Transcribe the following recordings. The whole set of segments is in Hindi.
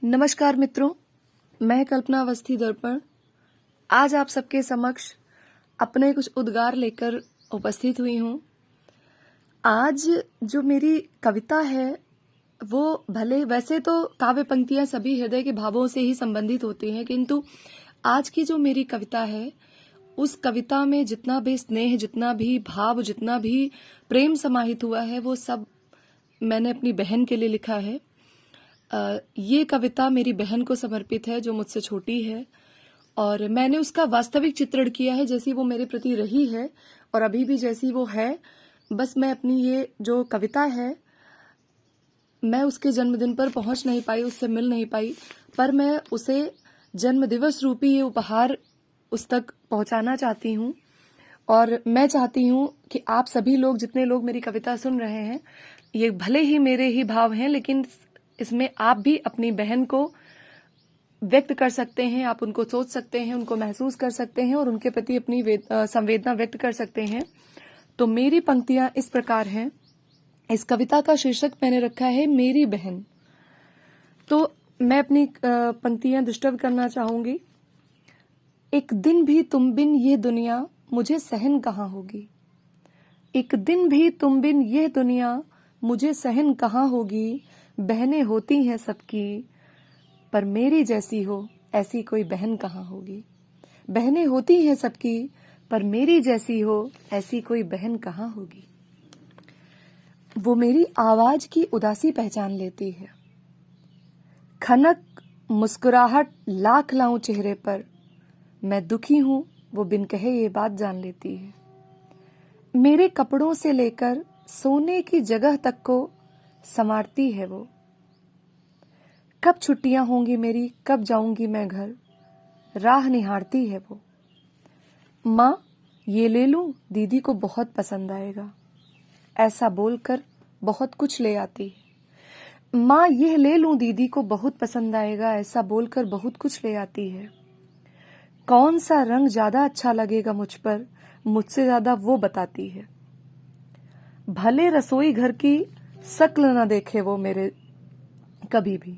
नमस्कार मित्रों, मैं कल्पना अवस्थी दर्पण आज आप सबके समक्ष अपने कुछ उद्गार लेकर उपस्थित हुई हूँ। आज जो मेरी कविता है वो भले वैसे तो काव्य पंक्तियां सभी हृदय के भावों से ही संबंधित होती हैं, किंतु आज की जो मेरी कविता है उस कविता में जितना भी स्नेह, जितना भी भाव, जितना भी प्रेम समाहित हुआ है वो सब मैंने अपनी बहन के लिए लिखा है। ये कविता मेरी बहन को समर्पित है जो मुझसे छोटी है, और मैंने उसका वास्तविक चित्रण किया है जैसी वो मेरे प्रति रही है और अभी भी जैसी वो है। बस मैं अपनी ये जो कविता है मैं उसके जन्मदिन पर पहुंच नहीं पाई, उससे मिल नहीं पाई, पर मैं उसे जन्म दिवस रूपी ये उपहार उस तक पहुंचाना चाहती हूँ। और मैं चाहती हूँ कि आप सभी लोग, जितने लोग मेरी कविता सुन रहे हैं, ये भले ही मेरे ही भाव हैं लेकिन इसमें आप भी अपनी बहन को व्यक्त कर सकते हैं, आप उनको सोच सकते हैं, उनको महसूस कर सकते हैं और उनके प्रति अपनी संवेदना व्यक्त कर सकते हैं। तो मेरी पंक्तियां इस प्रकार हैं। इस कविता का शीर्षक मैंने रखा है मेरी बहन। तो मैं अपनी पंक्तियां डिस्टर्ब करना चाहूंगी। एक दिन भी तुम बिन ये दुनिया मुझे सहन कहाँ होगी। एक दिन भी तुम बिन ये दुनिया मुझे सहन कहाँ होगी। बहनें होती हैं सबकी पर मेरी जैसी हो ऐसी कोई बहन कहाँ होगी। बहनें होती हैं सबकी पर मेरी जैसी हो ऐसी कोई बहन कहाँ होगी। वो मेरी आवाज की उदासी पहचान लेती है। खनक मुस्कुराहट लाख लाऊं चेहरे पर, मैं दुखी हूं वो बिन कहे ये बात जान लेती है। मेरे कपड़ों से लेकर सोने की जगह तक को संवारती है वो। कब छुट्टियां होंगी मेरी, कब जाऊंगी मैं घर, राह निहारती है वो। माँ ये ले लूं, दीदी को बहुत पसंद आएगा, ऐसा बोलकर बहुत कुछ ले आती है। माँ यह ले लूं, दीदी को बहुत पसंद आएगा, ऐसा बोलकर बहुत कुछ ले आती है। कौन सा रंग ज्यादा अच्छा लगेगा मुझ पर, मुझसे ज्यादा वो बताती है। भले रसोई घर की शक्ल न देखे वो मेरे कभी भी,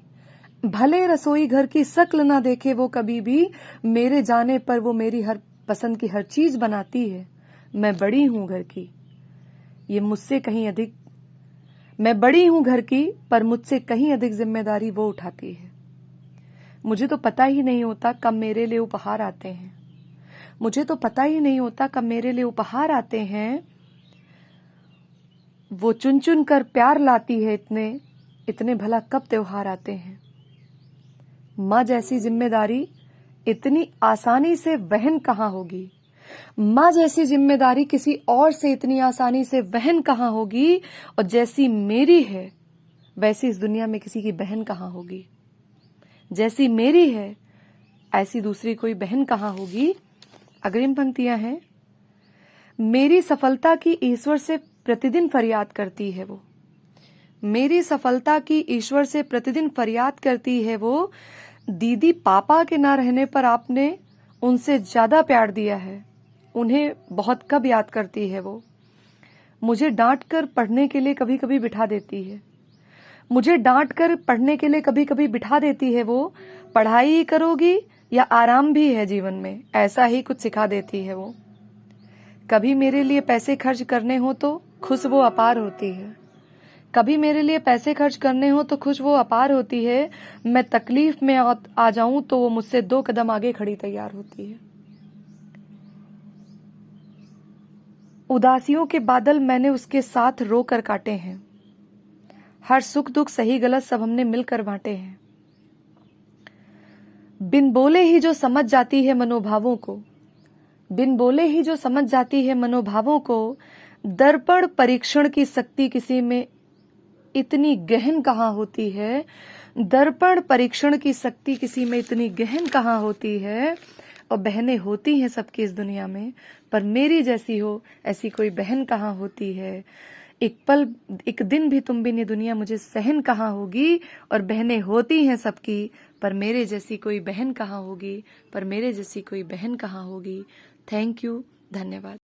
भले रसोई घर की शक्ल ना देखे वो कभी भी, मेरे जाने पर वो मेरी हर पसंद की हर चीज बनाती है। मैं बड़ी हूं घर की, ये मुझसे कहीं अधिक, मैं बड़ी हूं घर की पर मुझसे कहीं अधिक जिम्मेदारी वो उठाती है। मुझे तो पता ही नहीं होता कब मेरे लिए उपहार आते हैं। मुझे तो पता ही नहीं होता कब मेरे लिए उपहार आते हैं। वो चुन चुन कर प्यार लाती है, इतने इतने भला कब त्योहार आते हैं। माँ जैसी जिम्मेदारी इतनी आसानी से वहन कहाँ होगी। माँ जैसी जिम्मेदारी किसी और से इतनी आसानी से वहन कहाँ होगी। और जैसी मेरी है वैसी इस दुनिया में किसी की बहन कहाँ होगी। जैसी मेरी है ऐसी दूसरी कोई बहन कहाँ होगी। अग्रिम पंक्तियां हैं। मेरी सफलता की ईश्वर से प्रतिदिन फरियाद करती है वो। मेरी सफलता की ईश्वर से प्रतिदिन फरियाद करती है वो। दीदी पापा के ना रहने पर आपने उनसे ज्यादा प्यार दिया है, उन्हें बहुत कब याद करती है वो। मुझे डांट कर पढ़ने के लिए कभी कभी बिठा देती है। मुझे डांट कर पढ़ने के लिए कभी कभी बिठा देती है वो। पढ़ाई ही करोगी या आराम भी है जीवन में, ऐसा ही कुछ सिखा देती है वो। कभी मेरे लिए पैसे खर्च करने हो तो खुश वो अपार होती है। कभी मेरे लिए पैसे खर्च करने हो तो खुश वो अपार होती है। मैं तकलीफ में आ जाऊं तो वो मुझसे 2 कदम आगे खड़ी तैयार होती है। उदासियों के बादल मैंने उसके साथ रो कर काटे हैं। हर सुख दुख सही गलत सब हमने मिलकर बांटे हैं। बिन बोले ही जो समझ जाती है मनोभावों को, बिन बोले ही जो समझ जाती है मनोभावों को, दर्पण परीक्षण की शक्ति किसी में इतनी गहन कहाँ होती है। दर्पण परीक्षण की शक्ति किसी में इतनी गहन कहाँ होती है। और बहनें होती हैं सबकी इस दुनिया में, पर मेरी जैसी हो ऐसी कोई बहन कहाँ होती है। एक दिन भी तुम बिन ये दुनिया मुझे सहन कहाँ होगी। और बहनें होती हैं सबकी पर मेरे जैसी कोई बहन कहाँ होगी, पर मेरे जैसी कोई बहन कहाँ होगी। थैंक यू, धन्यवाद।